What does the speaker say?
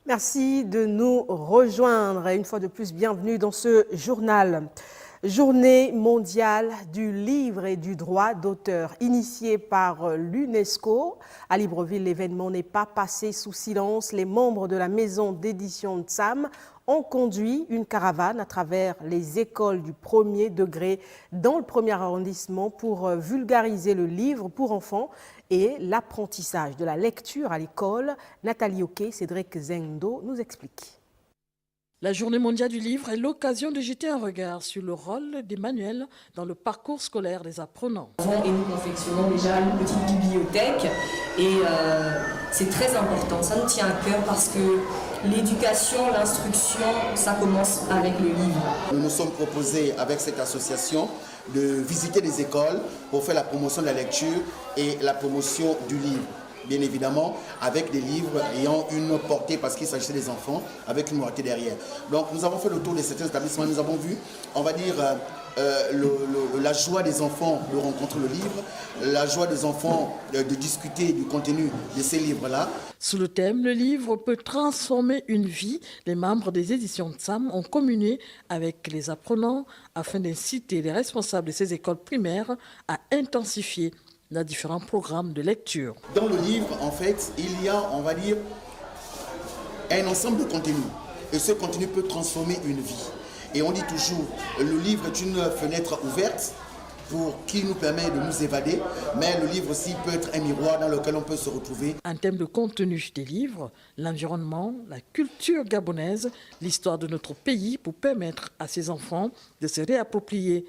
Merci de nous rejoindre. Une fois de plus, bienvenue dans ce journal. Journée mondiale du livre et du droit d'auteur, initiée par l'UNESCO. À Libreville, l'événement n'est pas passé sous silence. Les membres de la maison d'édition Tsam ont conduit une caravane à travers les écoles du premier degré dans le premier arrondissement pour vulgariser le livre pour enfants et l'apprentissage de la lecture à l'école. Nathalie Oké, Cédric Zengdo nous explique. La Journée mondiale du livre est l'occasion de jeter un regard sur le rôle des manuels dans le parcours scolaire des apprenants. Et nous confectionnons déjà une petite bibliothèque et c'est très important, ça nous tient à cœur parce que l'éducation, l'instruction, ça commence avec le livre. Nous nous sommes proposés avec cette association de visiter des écoles pour faire la promotion de la lecture et la promotion du livre. Bien évidemment, avec des livres ayant une portée, parce qu'il s'agissait des enfants, avec une portée derrière. Donc nous avons fait le tour de certains établissements, nous avons vu, on va dire, la joie des enfants de rencontrer le livre, la joie des enfants de discuter du contenu de ces livres-là. Sous le thème « Le livre peut transformer une vie », les membres des éditions Tsam ont communié avec les apprenants afin d'inciter les responsables de ces écoles primaires à intensifier les différents programmes de lecture. Dans le livre, en fait, il y a, on va dire, un ensemble de contenus. Et ce contenu peut transformer une vie. Et on dit toujours, le livre est une fenêtre ouverte qui nous permet de nous évader, mais le livre aussi peut être un miroir dans lequel on peut se retrouver. En termes de contenu des livres, l'environnement, la culture gabonaise, l'histoire de notre pays pour permettre à ces enfants de se réapproprier